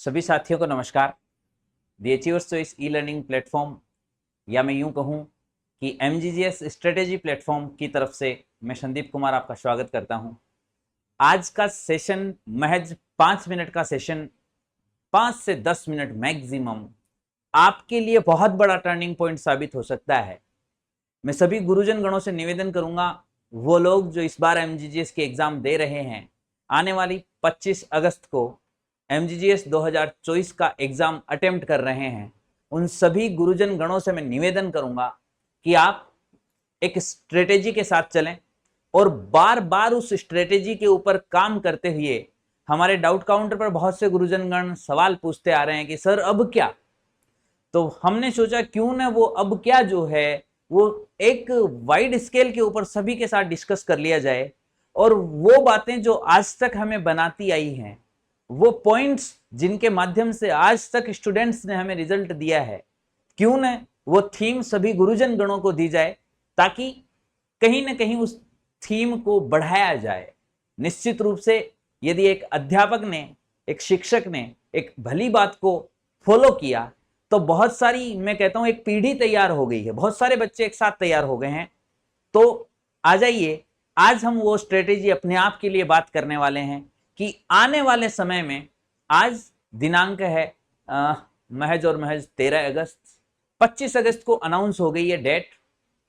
सभी साथियों को नमस्कार। The achievers choice e learning platform, या मैं यूं कहूं कि एमजीजीएस स्ट्रेटेजी प्लेटफॉर्म की तरफ से मैं संदीप कुमार आपका स्वागत करता हूं। आज का सेशन महज 5 मिनट का सेशन, 5 से 10 मिनट मैक्सिमम, आपके लिए बहुत बड़ा टर्निंग पॉइंट साबित हो सकता है। मैं सभी गुरुजन गणों से निवेदन करूंगा, वो लोग जो इस बार एमजीजीएस के एग्जाम दे रहे हैं, आने वाली 25 अगस्त को एमजीजीएस 2024 का एग्जाम अटेम्प्ट कर रहे हैं, उन सभी गुरुजन गणों से मैं निवेदन करूंगा कि आप एक स्ट्रेटेजी के साथ चलें और बार बार उस स्ट्रेटेजी के ऊपर काम करते हुए। हमारे डाउट काउंटर पर बहुत से गुरुजन गण सवाल पूछते आ रहे हैं कि सर अब क्या, तो हमने सोचा क्यों ना वो अब क्या जो है वो एक वाइड स्केल के ऊपर सभी के साथ डिस्कस कर लिया जाए, और वो बातें जो आज तक हमें बनाती आई हैं, वो पॉइंट्स जिनके माध्यम से आज तक स्टूडेंट्स ने हमें रिजल्ट दिया है, क्यों न वो थीम सभी गुरुजन गणों को दी जाए, ताकि कहीं ना कहीं उस थीम को बढ़ाया जाए। निश्चित रूप से यदि एक अध्यापक ने, एक शिक्षक ने एक भली बात को फॉलो किया तो बहुत सारी, मैं कहता हूं, एक पीढ़ी तैयार हो गई है, बहुत सारे बच्चे एक साथ तैयार हो गए हैं। तो आ जाइए, आज हम वो स्ट्रेटेजी अपने आप के लिए बात करने वाले हैं कि आने वाले समय में, आज दिनांक है महज और महज 13 अगस्त, 25 अगस्त को अनाउंस हो गई है डेट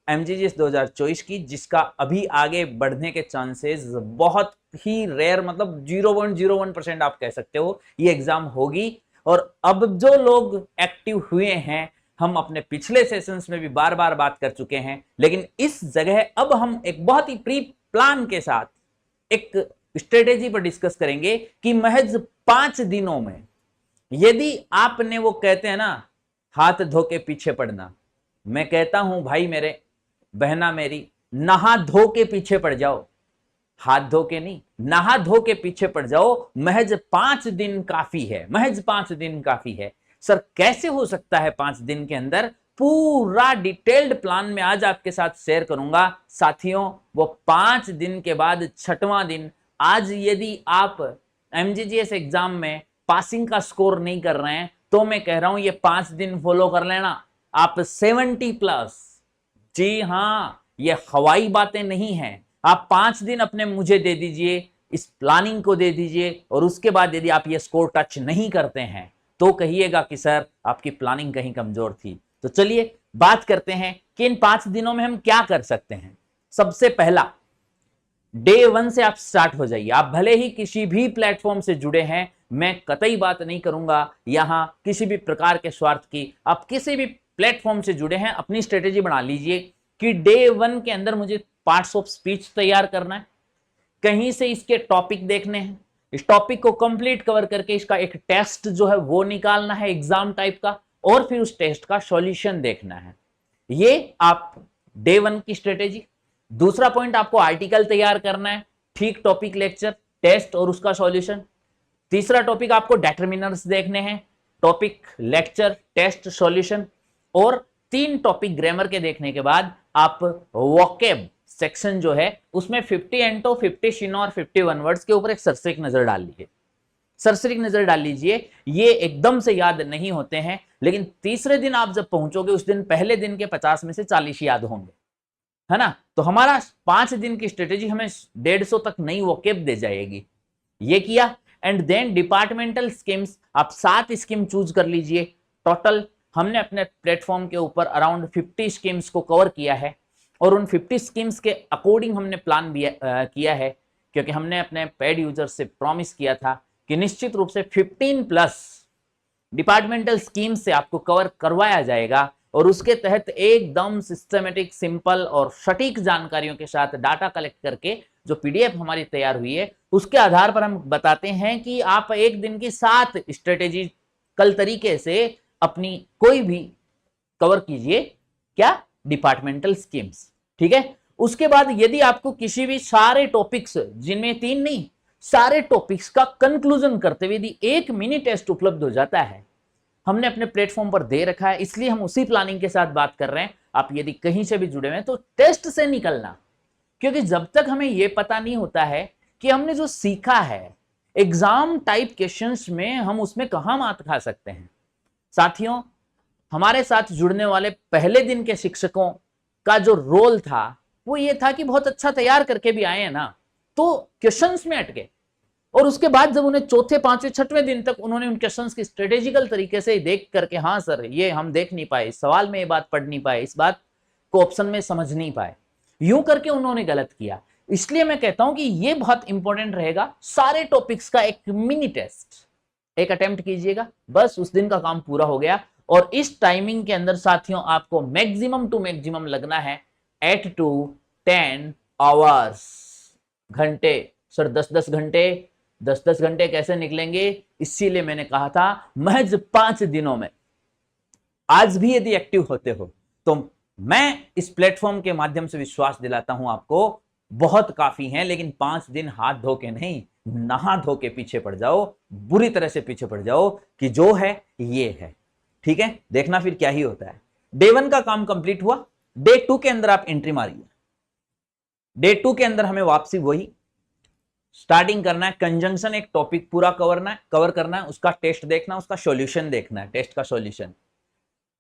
एमजीजीएस 2024 की, जिसका अभी आगे बढ़ने के चांसेस बहुत ही रेयर, मतलब 0.01% आप कह सकते हो ये एग्जाम होगी। और अब जो लोग एक्टिव हुए हैं, हम अपने पिछले सेशंस में भी बार बार बात कर चुके हैं, लेकिन इस जगह अब हम एक बहुत ही प्री प्लान के साथ एक स्ट्रेटेजी पर डिस्कस करेंगे कि महज 5 दिनों में, यदि आपने, वो कहते हैं ना, हाथ धो के पीछे पड़ना, मैं कहता हूं भाई मेरे, बहना मेरी, नहा धो के पीछे पड़ जाओ, हाथ धो के नहीं, नहा धो के पीछे पड़ जाओ। महज 5 दिन काफी है, महज 5 दिन काफी है। सर कैसे हो सकता है 5 दिन के अंदर? पूरा डिटेल्ड प्लान में आज आपके साथ शेयर करूंगा साथियों। वो 5 दिन के बाद 6वां दिन, आज यदि आप एमजीजीएस एग्जाम में पासिंग का स्कोर नहीं कर रहे हैं, तो मैं कह रहा हूं ये 5 दिन फॉलो कर लेना, आप 70+। जी हां, ये हवाई बातें नहीं हैं। आप 5 दिन अपने मुझे दे दीजिए, इस प्लानिंग को दे दीजिए, और उसके बाद यदि आप ये स्कोर टच नहीं करते हैं तो कहिएगा कि सर आपकी प्लानिंग कहीं कमजोर थी। तो चलिए बात करते हैं कि इन 5 दिनों में हम क्या कर सकते हैं। सबसे पहला, डे 1 से आप स्टार्ट हो जाइए। आप भले ही किसी भी प्लेटफॉर्म से जुड़े हैं, मैं कतई बात नहीं करूंगा यहां किसी भी प्रकार के स्वार्थ की। आप किसी भी प्लेटफॉर्म से जुड़े हैं, अपनी स्ट्रेटेजी बना लीजिए कि डे 1 के अंदर मुझे पार्ट्स ऑफ स्पीच तैयार करना है, कहीं से इसके टॉपिक देखने हैं, इस टॉपिक को कंप्लीट कवर करके इसका एक टेस्ट जो है वो निकालना है एग्जाम टाइप का, और फिर उस टेस्ट का सॉल्यूशन देखना है। ये आप डे 1 की स्ट्रेटेजी। दूसरा पॉइंट, आपको आर्टिकल तैयार करना है, ठीक टॉपिक, लेक्चर, टेस्ट और उसका सॉल्यूशन। तीसरा टॉपिक, आपको डिटरमिनर्स देखने हैं, टॉपिक, लेक्चर, टेस्ट, सॉल्यूशन। और 3 टॉपिक ग्रामर के देखने के बाद आप वोकैब सेक्शन जो है उसमें 50 एंटो, 50 शिनो और 51 वर्ड्स के ऊपर एक सरसरीक नजर डाल लीजिए। सरसरीक नजर डाल लीजिए। ये एकदम से याद नहीं होते हैं, लेकिन तीसरे दिन आप जब पहुंचोगे, उस दिन पहले दिन के 50 में से 40 याद होंगे, है ना। तो हमारा 5 दिन की स्ट्रेटेजी हमें 150 तक नई वोकैब दे जाएगी। ये किया। एंड देन डिपार्टमेंटल स्कीम्स, आप 7 स्कीम चूज कर लीजिए। टोटल हमने अपने प्लेटफॉर्म के ऊपर अराउंड 50 स्कीम्स को कवर किया है, और उन 50 स्कीम्स के अकॉर्डिंग हमने प्लान भी किया है, क्योंकि हमने अपने पेड यूजर से प्रॉमिस किया था कि निश्चित रूप से 15+ डिपार्टमेंटल स्कीम्स से आपको कवर करवाया जाएगा, और उसके तहत एकदम सिस्टमेटिक, सिंपल और सटीक जानकारियों के साथ डाटा कलेक्ट करके जो पीडीएफ हमारी तैयार हुई है, उसके आधार पर हम बताते हैं कि आप एक दिन की 7 स्ट्रेटेजी कल तरीके से अपनी कोई भी कवर कीजिए, क्या, डिपार्टमेंटल स्कीम्स, ठीक है। उसके बाद यदि आपको किसी भी सारे टॉपिक्स, जिनमें 3 नहीं, सारे टॉपिक्स का कंक्लूजन करते हुए यदि 1 मिनी टेस्ट उपलब्ध हो जाता है, हमने अपने प्लेटफॉर्म पर दे रखा है, इसलिए हम उसी प्लानिंग के साथ बात कर रहे हैं। आप यदि कहीं से भी जुड़े हुए हैं तो टेस्ट से निकलना, क्योंकि जब तक हमें यह पता नहीं होता है कि हमने जो सीखा है एग्जाम टाइप क्वेश्चंस में हम उसमें कहां मात खा सकते हैं। साथियों, हमारे साथ जुड़ने वाले पहले दिन के शिक्षकों का जो रोल था वो ये था कि बहुत अच्छा तैयार करके भी आए हैं ना, तो क्वेश्चंस में अटके, और उसके बाद जब उन्हें चौथे पांचवें छठवें दिन तक उन्होंने उन क्वेश्चंस की स्ट्रेटेजिकल तरीके से देख करके, हाँ सर ये हम देख नहीं पाए, इस सवाल में ये बात पढ़ नहीं पाए, इस बात को ऑप्शन में समझ नहीं पाए, यूं करके उन्होंने गलत किया। इसलिए मैं कहता हूं कि ये बहुत इंपॉर्टेंट रहेगा, सारे टॉपिक्स का एक मिनी टेस्ट एक अटेम्प्ट कीजिएगा, बस उस दिन का काम पूरा हो गया। और इस टाइमिंग के अंदर साथियों आपको मैक्सिमम टू मैक्सिमम लगना है 8 to 10 आवर्स, घंटे। सर 10-10 घंटे, 10-10 घंटे कैसे निकलेंगे, इसीलिए मैंने कहा था महज 5 दिनों में। आज भी यदि एक्टिव होते हो तो मैं इस प्लेटफॉर्म के माध्यम से विश्वास दिलाता हूं आपको, बहुत काफी हैं, लेकिन 5 दिन हाथ धो के नहीं, नहा धो के पीछे पड़ जाओ, बुरी तरह से पीछे पड़ जाओ कि जो है ये है। ठीक है, देखना फिर क्या ही होता है। डे 1 का काम कंप्लीट हुआ, डे 2 के अंदर आप एंट्री मारिए। डे 2 के अंदर हमें वापसी वही स्टार्टिंग करना है, कंजंक्शन एक टॉपिक पूरा कवर करना है, उसका टेस्ट देखना, उसका सॉल्यूशन देखना है, टेस्ट का सॉल्यूशन।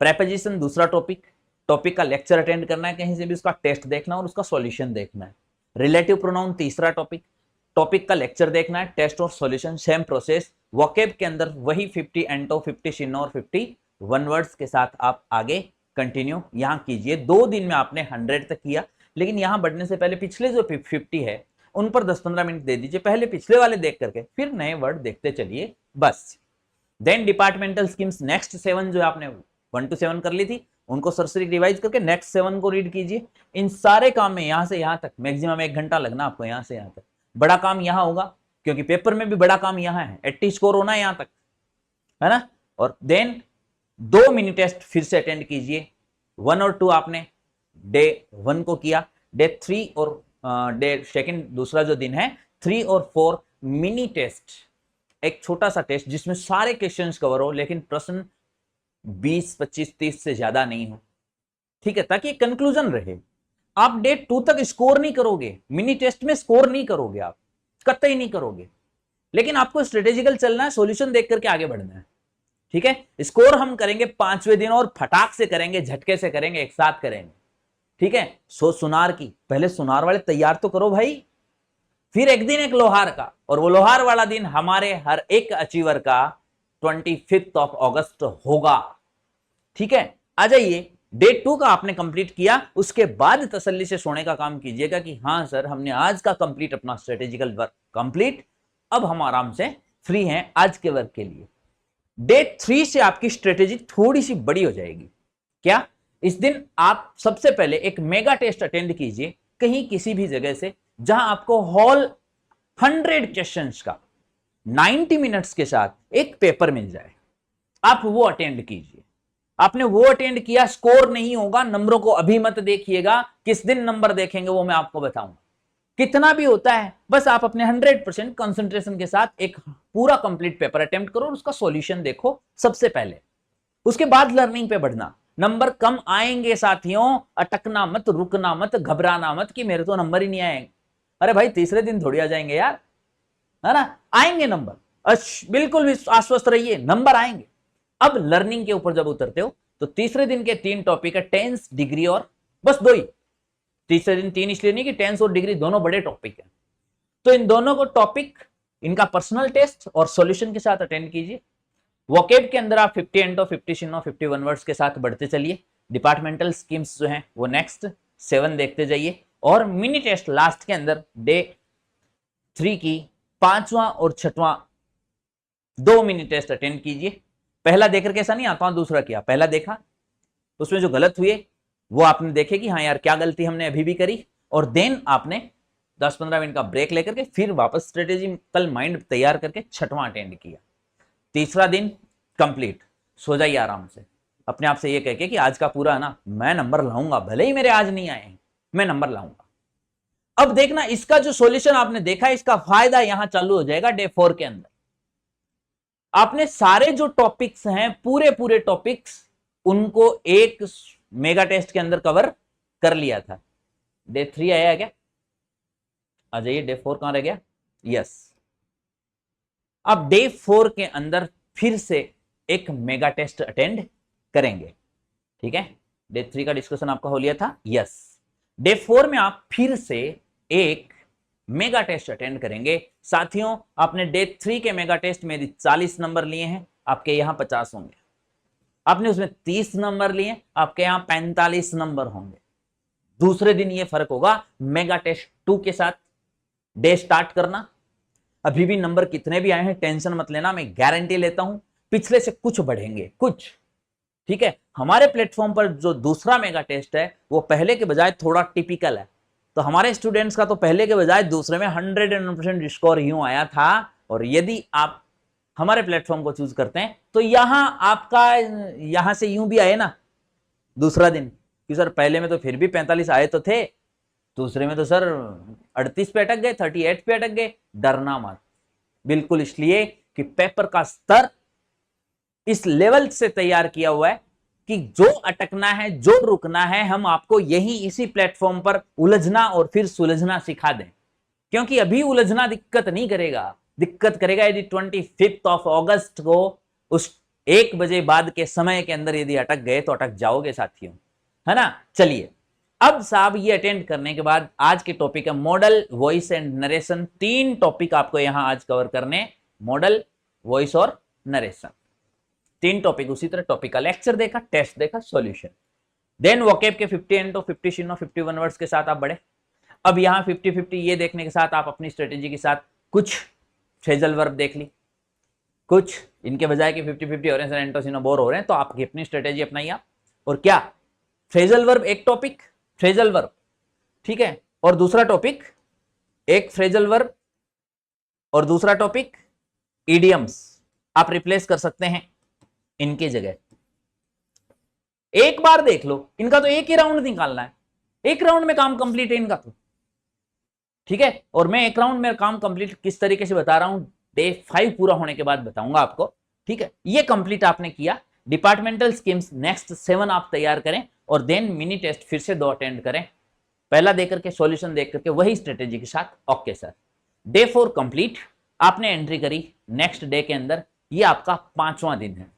प्रेपोजिशन दूसरा टॉपिक का लेक्चर अटेंड करना है, कहीं से भी उसका टेस्ट देखना और उसका सॉल्यूशन देखना है। रिलेटिव प्रोनाउन तीसरा टॉपिक का लेक्चर देखना है, टेस्ट और सॉल्यूशन, सेम प्रोसेस। वोकैब के अंदर वही 50 एंटो, 50 शिनो और 51 वर्ड्स के साथ आप आगे कंटिन्यू यहां कीजिए। 2 दिन में आपने 100 तक किया, लेकिन यहां बढ़ने से पहले पिछले जो 50 है उन पर 10-15 मिनट दे दीजिए, पहले पिछले वाले देख करके फिर नए वर्ड देखते चलिए बस। देन डिपार्टमेंटल स्कीम्स नेक्स्ट 7 जो आपने 1 to 7 कर ली थी, उनको सरसरी रिवाइज करके नेक्स्ट 7 को रीड कीजिए। इन सारे काम में यहां से यहां तक मैक्सिमम 1 घंटा लगना आपको, यहां से यहां तक। बड़ा काम यहां होगा क्योंकि पेपर में भी बड़ा काम यहां है, 80 स्कोर होना है यहां तक, है ना। और देन 2 मिनी टेस्ट फिर से अटेंड कीजिए। 1 और 2 आपने डे 1 को किया, डे 3 और डे सेकंड दूसरा जो दिन है 3 और 4 मिनी टेस्ट, एक छोटा सा टेस्ट जिसमें सारे क्वेश्चंस कवर हो, लेकिन प्रश्न 20, 25, 30 से ज्यादा नहीं हो। ठीक है, ताकि कंक्लूजन रहे। आप डे 2 तक स्कोर नहीं करोगे, मिनी टेस्ट में स्कोर नहीं करोगे, आप कतई नहीं करोगे, लेकिन आपको स्ट्रेटेजिकल चलना है, सॉल्यूशन देख करके आगे बढ़ना है। ठीक है, स्कोर हम करेंगे 5वें दिन और फटाक से करेंगे, झटके से करेंगे, एक साथ करेंगे। ठीक है, सुनार की पहले सुनार वाले तैयार तो करो भाई, फिर एक दिन एक लोहार का, और वो लोहार वाला दिन हमारे हर एक अचीवर का 25 अगस्त होगा। ठीक है, आ जाइए। डे 2 का आपने कंप्लीट किया, उसके बाद तसल्ली से सोने का काम कीजिएगा कि हाँ सर हमने आज का कंप्लीट अपना स्ट्रेटेजिकल वर्क कंप्लीट, अब हम आराम से फ्री हैं आज के वर्क के लिए। डे 3 से आपकी स्ट्रेटेजी थोड़ी सी बड़ी हो जाएगी। क्या? इस दिन आप सबसे पहले एक मेगा टेस्ट अटेंड कीजिए, कहीं किसी भी जगह से, जहां आपको हॉल 100 क्वेश्चंस का 90 मिनट्स के साथ एक पेपर मिल जाए, आप वो अटेंड कीजिए। आपने वो अटेंड किया, स्कोर नहीं होगा, नंबरों को अभी मत देखिएगा, किस दिन नंबर देखेंगे वो मैं आपको बताऊंगा, कितना भी होता है, बस आप अपने 100% कंसंट्रेशन के साथ एक पूरा कंप्लीट पेपर अटेम्प्ट करो और उसका सॉल्यूशन देखो सबसे पहले, उसके बाद लर्निंग पे बढ़ना। नंबर कम आएंगे साथियों, अटकना मत, रुकना मत, घबराना मत कि मेरे तो नंबर ही नहीं आएंगे। अरे भाई तीसरे दिन थोड़ी आ जाएंगे यार, है ना, आएंगे नंबर, बिल्कुल भी आश्वस्त रहिए, नंबर आएंगे। अब लर्निंग के ऊपर जब उतरते हो तो तीसरे दिन के 3 टॉपिक है, टेंस, डिग्री और बस 2 ही। तीसरे दिन 3 इसलिए नहीं कि टेंस और डिग्री दोनों बड़े टॉपिक है, तो इन दोनों को टॉपिक, इनका पर्सनल टेस्ट और सॉल्यूशन के साथ अटेंड कीजिए। वोकेब के अंदर आप 50 एंटो, 50 शिनो, 51 वर्ड्स के साथ बढ़ते चलिए। डिपार्टमेंटल स्कीम्स जो हैं वो नेक्स्ट 7 देखते जाइए, और मिनी टेस्ट लास्ट के अंदर डे 3 की 5वां और 6वां 2 मिनी टेस्ट अटेंड कीजिए। पहला देखकर कैसा नहीं आता, दूसरा किया, पहला देखा उसमें जो गलत हुए वो आपने देखे कि हाँ यार क्या गलती हमने अभी भी करी, और देन आपने 10-15 मिनट का ब्रेक लेकर के फिर वापस स्ट्रेटेजिकल माइंड तैयार करके 6वां अटेंड किया। तीसरा दिन कंप्लीट, सो जाइए आराम से, अपने आप से ये कह के कि आज का पूरा है ना मैं नंबर लाऊंगा, भले ही मेरे आज नहीं आए मैं नंबर लाऊंगा। अब देखना, इसका जो सॉल्यूशन आपने देखा, इसका फायदा यहां चालू हो जाएगा डे 4 के अंदर। आपने सारे जो टॉपिक्स हैं, पूरे टॉपिक्स, उनको एक मेगा टेस्ट के अंदर कवर कर लिया था। डे 3 आया है क्या? आ जाइए, डे 4 कहां रह गया? यस, अब डे 4 के अंदर फिर से एक मेगा टेस्ट अटेंड करेंगे, ठीक है। डे 3 का डिस्कशन आपका हो लिया था, यस। डे 4 में आप फिर से एक मेगा टेस्ट अटेंड करेंगे। साथियों, आपने डे 3 के मेगा टेस्ट में यदि 40 नंबर लिए हैं, आपके यहां 50 होंगे। आपने उसमें 30 नंबर लिए, आपके यहां 45 नंबर होंगे। दूसरे दिन ये फर्क होगा मेगा टेस्ट 2 के साथ डे स्टार्ट करना। अभी भी नंबर कितने भी आए हैं टेंशन मत लेना, मैं गारंटी लेता हूं पिछले से कुछ बढ़ेंगे, कुछ, ठीक है। हमारे प्लेटफॉर्म पर जो दूसरा मेगा टेस्ट है वो पहले के बजाय थोड़ा टिपिकल है। तो हमारे स्टूडेंट्स का तो पहले के बजाय दूसरे में 100% स्कोर यूं आया था। और यदि आप हमारे प्लेटफॉर्म को चूज करते हैं तो यहां आपका यहां से यूं भी आए ना दूसरा दिन कि सर पहले में तो फिर भी 45 आए तो थे, दूसरे में तो सर 38 पे अटक गए, 38 पे अटक गए। डरना मत, बिल्कुल, इसलिए कि पेपर का स्तर इस लेवल से तैयार किया हुआ है कि जो अटकना है, जो रुकना है, हम आपको यही इसी प्लेटफॉर्म पर उलझना और फिर सुलझना सिखा दें। क्योंकि अभी उलझना दिक्कत नहीं करेगा, दिक्कत करेगा यदि 25 अगस्त को उस 1 बजे बाद के समय के अंदर यदि अटक गए तो अटक जाओगे साथियों, है ना। चलिए, अब साहब ये अटेंड करने के बाद आज के टॉपिक है model, voice and narration. 3 topic आपको यहां आज कवर करने, मॉडल, वॉइस और नरेशन, 3 टॉपिक। उसी तरह टॉपिक का लेक्चर देखा, टेस्ट देखा, सॉल्यूशन। देन वोकेब के 50 एंटो, 50 शिनो, 51 वर्ड्स के साथ आप बढ़े। अब यहां 50-50 ये देखने के साथ आप अपनी स्ट्रेटेजी के साथ कुछ फ्रेजल वर्ब देख ली, कुछ इनके बजाय कि 50-50 हो रहे हैं, एंटो शिनो बोर हो रहे हैं, तो आपकी अपनी स्ट्रेटेजी अपनाइए आप। और क्या, फ्रेजल वर्ब एक टॉपिक, फ्रेजल वर्ब, ठीक है, और दूसरा टॉपिक एक फ्रेजल वर्ब और दूसरा टॉपिक इडियम्स। आप रिप्लेस कर सकते हैं इनके जगह। एक बार देख लो, इनका तो एक ही राउंड निकालना है, एक राउंड में काम कंप्लीट है इनका तो, ठीक है। और मैं एक राउंड में काम कंप्लीट किस तरीके से बता रहा हूं, डे 5 पूरा होने के बाद बताऊंगा आपको, ठीक है। ये कंप्लीट आपने किया। डिपार्टमेंटल स्कीम्स नेक्स्ट 7 आप तैयार करें और देन मिनी टेस्ट फिर से 2 अटेंड करें, पहला देकर के सॉल्यूशन देख करके वही स्ट्रेटेजी के साथ। ओके सर, डे 4 कंप्लीट, आपने एंट्री करी नेक्स्ट डे के अंदर, ये आपका 5वां दिन है।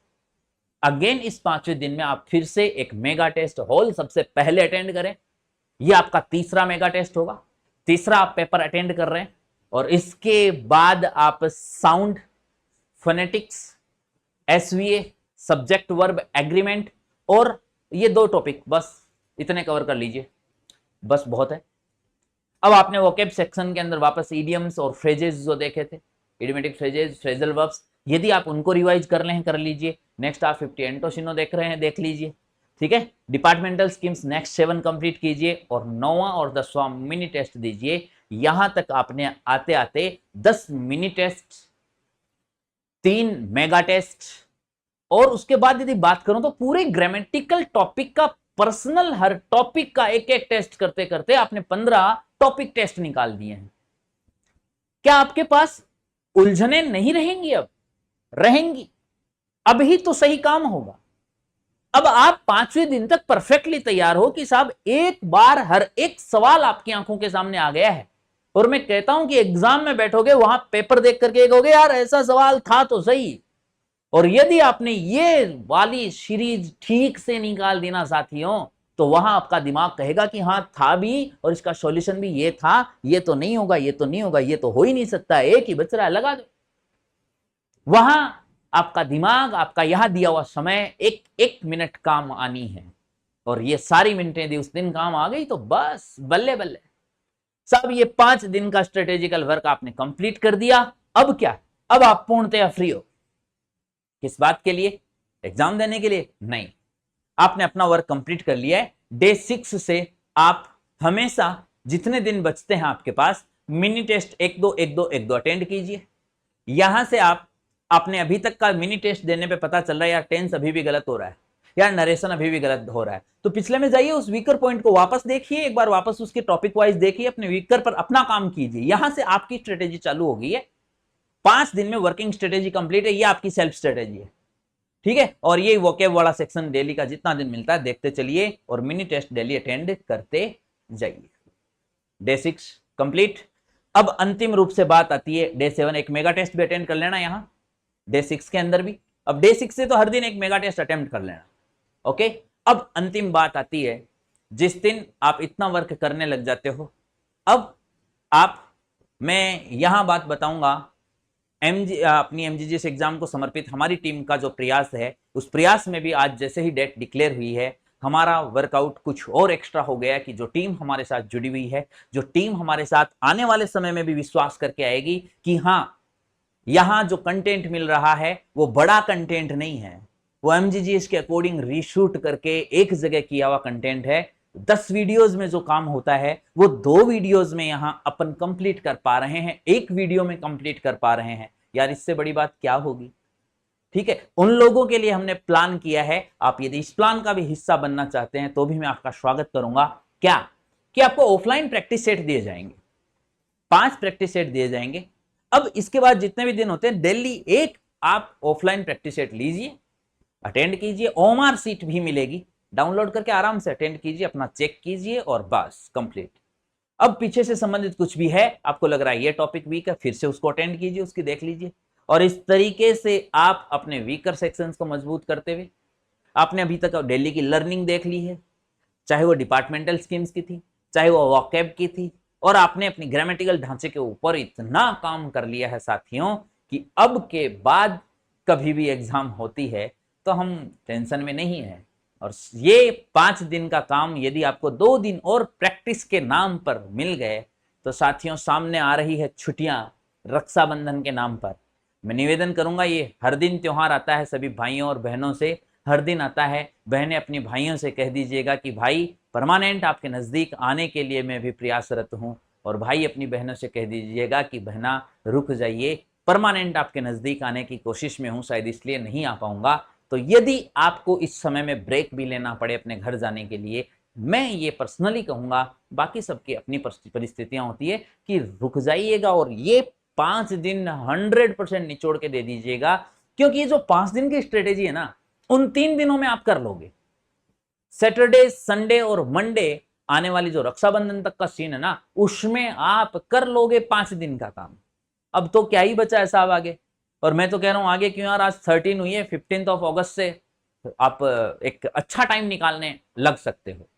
अगेन इस 5वें दिन में आप फिर से एक मेगा टेस्ट हॉल सबसे पहले अटेंड करें, ये आपका तीसरा मेगा टेस्ट होगा। तीसरा आप पेपर अटेंड कर रहे हैं और इसके बाद आप sound, phonetics, SVA, subject verb agreement और ये 2 टॉपिक, बस इतने कवर कर लीजिए, बस बहुत है। अब आपने वोकेब सेक्शन के अंदर वापस इडियम्स और फ्रेजेस जो देखे थे, इडियोमेटिक फ्रेजेस, फ्रेजल वर्ब्स, यदि आप उनको रिवाइज कर ले हैं कर लीजिए। नेक्स्ट आप 50 एंटोसिनो देख रहे हैं, देख लीजिए, ठीक है। डिपार्टमेंटल स्कीम्स नेक्स्ट 7 कंप्लीट कीजिए और 9वां और 10वां मिनी टेस्ट दीजिए। यहां तक आपने आते आते 10 मिनी टेस्ट, 3 मेगा टेस्ट, और उसके बाद यदि बात करूं तो पूरे ग्रामेटिकल टॉपिक का, पर्सनल हर टॉपिक का एक एक टेस्ट करते करते आपने 15 टॉपिक टेस्ट निकाल दिए हैं। क्या आपके पास उलझने नहीं रहेंगी? अब रहेंगी, अब ही तो सही काम होगा। अब आप 5वें दिन तक परफेक्टली तैयार हो कि साहब एक बार हर एक सवाल आपकी आंखों के सामने आ गया है, और मैं कहता हूं कि एग्जाम में बैठोगे वहां पेपर देख करके कहोगे यार ऐसा सवाल था तो सही। और यदि आपने ये वाली सीरीज ठीक से निकाल दी ना साथियों, तो वहां आपका दिमाग कहेगा कि हाँ था भी और इसका सॉल्यूशन भी ये था, ये तो नहीं होगा, ये तो नहीं होगा, ये तो हो ही नहीं सकता, एक ही बच रहा है, लगा दो। वहां आपका दिमाग, आपका यहां दिया हुआ समय एक एक मिनट काम आनी है, और ये सारी मिनटें यदि उस दिन काम आ गई तो बस बल्ले बल्ले। सब ये 5 दिन का स्ट्रेटेजिकल वर्क आपने कंप्लीट कर दिया। अब क्या, अब आप पूर्णतया फ्री हो। किस बात के लिए? एग्जाम देने के लिए नहीं, आपने अपना वर्क कंप्लीट कर लिया है। डे 6 से आप हमेशा जितने दिन बचते हैं आपके पास, मिनी टेस्ट 1-2 अटेंड कीजिए। यहां से आप आपने अभी तक का मिनी टेस्ट देने पे पता चल रहा है यार टेंस अभी भी गलत हो रहा है, यार नरेशन अभी भी गलत हो रहा है, तो पिछले में जाइए, उस वीकर पॉइंट को वापस देखिए, एक बार वापस उसके टॉपिक वाइज देखिए, अपने वीकर पर अपना काम कीजिए। यहां से आपकी स्ट्रेटेजी चालू हो गई है। 5 दिन में वर्किंग स्ट्रेटेजी कंप्लीट है, ये आपकी सेल्फ स्ट्रेटेजी है, ठीक है। और ये वोकेब वाला सेक्शन डेली का जितना दिन मिलता है देखते चलिए और मिनी टेस्ट डेली अटेंड करते जाइए। Day 6 complete. अब अंतिम रूप से बात आती है डे 7, एक मेगा टेस्ट भी अटेंड कर लेना यहां डे 6 के अंदर भी। अब डे 6 से तो हर दिन एक मेगा टेस्ट अटेम्प्ट कर लेना। ओके, अब अंतिम बात आती है जिस दिन आप इतना वर्क करने लग जाते हो, अब आप, मैं यहां बात बताऊंगा अपनी एमजीजीएस एग्जाम को समर्पित हमारी टीम का जो प्रयास है, उस प्रयास में भी आज जैसे ही डेट डिक्लेयर हुई है, हमारा वर्कआउट कुछ और एक्स्ट्रा हो गया कि जो टीम हमारे साथ जुड़ी हुई है, जो टीम हमारे साथ आने वाले समय में भी विश्वास करके आएगी कि हाँ, यहां जो कंटेंट मिल रहा है वो बड़ा कंटेंट नहीं है, वो एमजीजीएस के अकॉर्डिंग रीशूट करके एक जगह किया हुआ कंटेंट है। 10 वीडियोस में जो काम होता है वो 2 वीडियोस में यहां अपन कंप्लीट कर पा रहे हैं, एक वीडियो में कंप्लीट कर पा रहे हैं। यार इससे बड़ी बात क्या होगी? ठीक है, उन लोगों के लिए हमने प्लान किया है। आप यदि इस प्लान का भी हिस्सा बनना चाहते हैं तो भी मैं आपका स्वागत करूंगा। क्या कि आपको ऑफलाइन प्रैक्टिस सेट दिए जाएंगे, 5 प्रैक्टिस सेट दिए जाएंगे। अब इसके बाद जितने भी दिन होते हैं डेली एक आप ऑफलाइन प्रैक्टिस सेट लीजिए, अटेंड कीजिए, ओएमआर सीट भी मिलेगी, डाउनलोड करके आराम से अटेंड कीजिए, अपना चेक कीजिए और बस कंप्लीट। अब पीछे से संबंधित कुछ भी है, आपको लग रहा है ये टॉपिक वीक है, फिर से उसको अटेंड कीजिए, उसकी देख लीजिए, और इस तरीके से आप अपने वीकर सेक्शंस को मजबूत करते हुए, आपने अभी तक दिल्ली की लर्निंग देख ली है, चाहे वो डिपार्टमेंटल स्कीम्स की थी, चाहे वो वॉकैब की थी, और आपने अपनी ग्रामेटिकल ढांचे के ऊपर इतना काम कर लिया है साथियों कि अब के बाद कभी भी एग्जाम होती है तो हम टेंशन में नहीं है। और ये 5 दिन का काम यदि आपको 2 दिन और प्रैक्टिस के नाम पर मिल गए तो साथियों सामने आ रही है छुट्टियां रक्षाबंधन के नाम पर। मैं निवेदन करूंगा, ये हर दिन त्योहार आता है सभी भाइयों और बहनों से, हर दिन आता है, बहनें अपनी भाइयों से कह दीजिएगा कि भाई परमानेंट आपके नज़दीक आने के लिए मैं भी प्रयासरत हूँ, और भाई अपनी बहनों से कह दीजिएगा कि बहना रुक जाइए, परमानेंट आपके नज़दीक आने की कोशिश में हूँ, शायद इसलिए नहीं आ पाऊंगा। तो यदि आपको इस समय में ब्रेक भी लेना पड़े अपने घर जाने के लिए, मैं ये पर्सनली कहूँगा, बाकी सबकी अपनी परिस्थितियाँ होती है, कि रुक जाइएगा और ये 5 दिन 100% निचोड़ के दे दीजिएगा, क्योंकि ये जो 5 दिन की स्ट्रेटेजी है ना, उन 3 दिनों में आप कर लोगे। सैटरडे, संडे और मंडे आने वाली जो रक्षाबंधन तक का सीन है ना, उसमें आप कर लोगे 5 दिन का काम। अब तो क्या ही बचा है साहब आगे। और मैं तो कह रहा हूं आगे क्यों यार, आज 13 हुई है, 15 अगस्त से आप एक अच्छा टाइम निकालने लग सकते हो।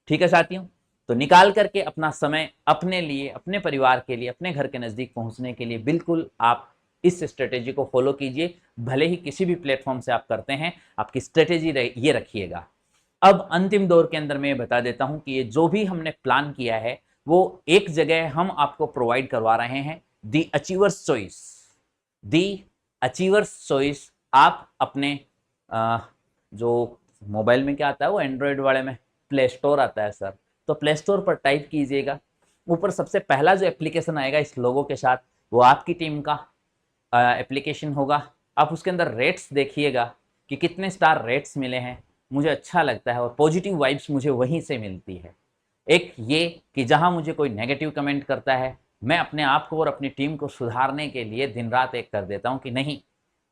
ठीक है साथियों, तो निकाल करके अपना समय अपने लिए, अपने परिवार के लिए, अपने घर के नजदीक पहुंचने के लिए बिल्कुल आप इस स्ट्रेटेजी को फॉलो कीजिए। भले ही किसी भी प्लेटफॉर्म से आप करते हैं, आपकी स्ट्रेटेजी ये रखिएगा। अब अंतिम दौर के अंदर मैं बता देता हूं कि ये जो भी हमने प्लान किया है वो एक जगह हम आपको प्रोवाइड करवा रहे हैं, दी अचीवर्स चॉइस। दी अचीवर्स चॉइस आप अपने जो मोबाइल में क्या आता है, वो एंड्रॉयड वाले में प्ले स्टोर आता है सर, तो प्ले स्टोर पर टाइप कीजिएगा, ऊपर सबसे पहला जो एप्लीकेशन आएगा इस लोगो के साथ, वो आपकी टीम का एप्लीकेशन होगा। आप उसके अंदर रेट्स देखिएगा कि कितने स्टार रेट्स मिले हैं, मुझे अच्छा लगता है और पॉजिटिव वाइब्स मुझे वहीं से मिलती है। एक ये कि जहां मुझे कोई नेगेटिव कमेंट करता है, मैं अपने आप को और अपनी टीम को सुधारने के लिए दिन रात एक कर देता हूं कि नहीं,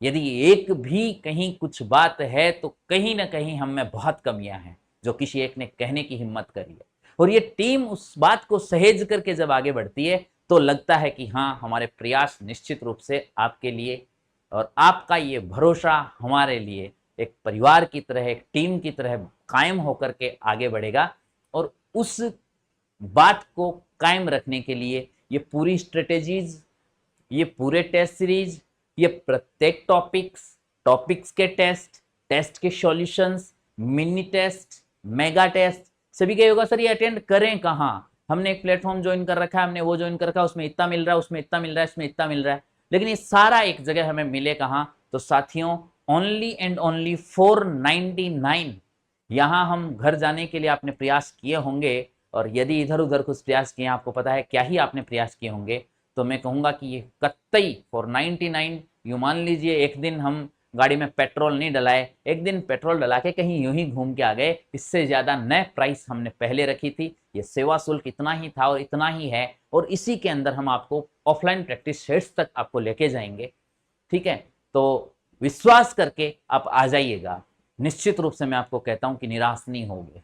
यदि एक भी कहीं कुछ बात है तो कहीं ना कहीं हम में बहुत कमियां हैं जो किसी एक ने कहने की हिम्मत करी है, और ये टीम उस बात को सहेज करके जब आगे बढ़ती है तो लगता है कि हाँ, हमारे प्रयास निश्चित रूप से आपके लिए, और आपका ये भरोसा हमारे लिए एक परिवार की तरह, एक टीम की तरह कायम होकर के आगे बढ़ेगा। और उस बात को कायम रखने के लिए ये पूरी स्ट्रेटेजीज, ये पूरे टेस्ट सीरीज, ये प्रत्येक टॉपिक्स के टेस्ट, टेस्ट के solutions, mini test, mega test, सभी का होगा। सर ये अटेंड करें कहाँ? हमने एक प्लेटफॉर्म ज्वाइन कर रखा है, हमने वो ज्वाइन कर रखा है, उसमें इतना मिल रहा है, उसमें इतना मिल रहा है, इसमें इतना मिल रहा है, लेकिन ये सारा एक जगह हमें मिले कहाँ? तो साथियों ओनली एंड ओनली 499 यहाँ हम घर जाने के लिए आपने प्रयास किए होंगे, और यदि इधर उधर कुछ प्रयास किए, आपको पता है क्या ही आपने प्रयास किए होंगे, तो मैं कहूँगा कि ये कतई 499, यूँ मान लीजिए एक दिन हम गाड़ी में पेट्रोल नहीं डलाए, एक दिन पेट्रोल डला के कहीं यूं ही घूम के आ गए, इससे ज़्यादा नए प्राइस हमने पहले रखी थी। ये सेवा शुल्क इतना ही था और इतना ही है, और इसी के अंदर हम आपको ऑफलाइन प्रैक्टिस सेट्स तक आपको लेके जाएंगे। ठीक है, तो विश्वास करके आप आ जाइएगा, निश्चित रूप से मैं आपको कहता हूं कि निराश नहीं होगे,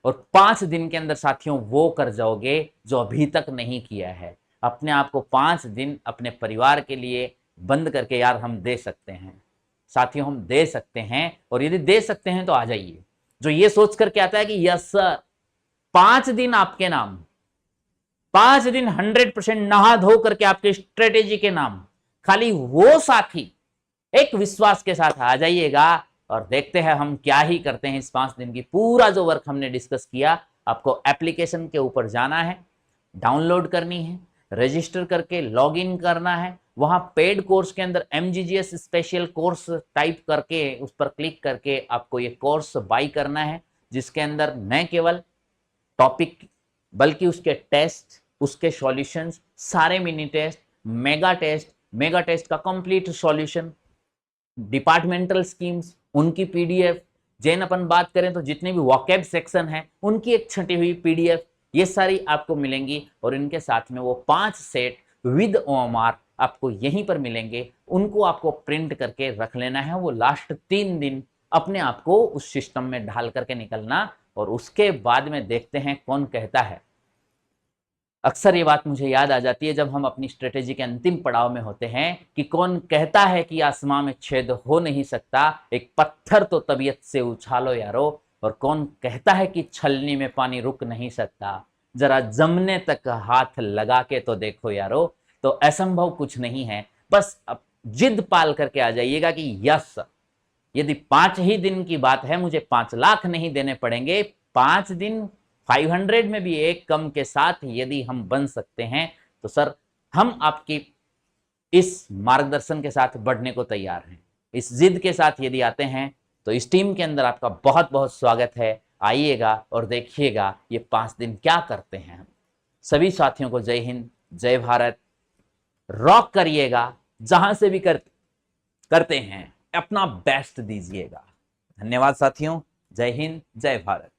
और 5 दिन के अंदर साथियों वो कर जाओगे जो अभी तक नहीं किया है। अपने आप को 5 दिन अपने परिवार के लिए बंद करके यार हम दे सकते हैं। साथियों, हम दे सकते हैं, और यदि दे सकते हैं तो आ जाइए। जो ये सोच करके आता है कि यस सर 5 दिन आपके नाम, 5 दिन 100% नहा धो करके आपके स्ट्रेटेजी के नाम, खाली वो साथी एक विश्वास के साथ आ जाइएगा और देखते हैं हम क्या ही करते हैं इस 5 दिन की। पूरा जो वर्क हमने डिस्कस किया, आपको एप्लीकेशन के ऊपर जाना है, डाउनलोड करनी है, रजिस्टर करके लॉगिन करना है, वहां पेड कोर्स के अंदर MGGS स्पेशल कोर्स टाइप करके उस पर क्लिक करके आपको ये कोर्स बाई करना है, जिसके अंदर न केवल टॉपिक बल्कि उसके टेस्ट, उसके सॉल्यूशंस, सारे मिनी टेस्ट, मेगा टेस्ट का कंप्लीट सॉल्यूशन, डिपार्टमेंटल स्कीम्स उनकी PDF, जैन अपन बात करें तो जितने भी वोकैब सेक्शन है उनकी एक छंटी हुई PDF, ये सारी आपको मिलेंगी। और इनके साथ में वो 5 सेट विद OMR आपको यहीं पर मिलेंगे, उनको आपको प्रिंट करके रख लेना है। वो लास्ट 3 दिन अपने आप को उस सिस्टम में ढाल करके निकलना, और उसके बाद में देखते हैं कौन कहता है। अक्सर ये बात मुझे याद आ जाती है जब हम अपनी स्ट्रेटेजी के अंतिम पड़ाव में होते हैं कि कौन कहता है कि आसमां में छेद हो नहीं सकता, एक पत्थर तो तबीयत से उछालो यारो, और कौन कहता है कि छलनी में पानी रुक नहीं सकता, जरा जमने तक हाथ लगा के तो देखो यारो। तो असंभव कुछ नहीं है, बस अब जिद पाल करके आ जाइएगा कि यस, यदि 5 ही दिन की बात है, मुझे 5 लाख नहीं देने पड़ेंगे, 5 दिन 500 में भी एक कम के साथ यदि हम बन सकते हैं तो सर हम आपकी इस मार्गदर्शन के साथ बढ़ने को तैयार हैं। इस जिद के साथ यदि आते हैं तो इस टीम के अंदर आपका बहुत बहुत स्वागत है। आइएगा और देखिएगा ये 5 दिन क्या करते हैं हम। सभी साथियों को जय हिंद, जय भारत। रॉक करिएगा, जहां से भी करते हैं अपना बेस्ट दीजिएगा। धन्यवाद साथियों, जय हिंद, जय भारत।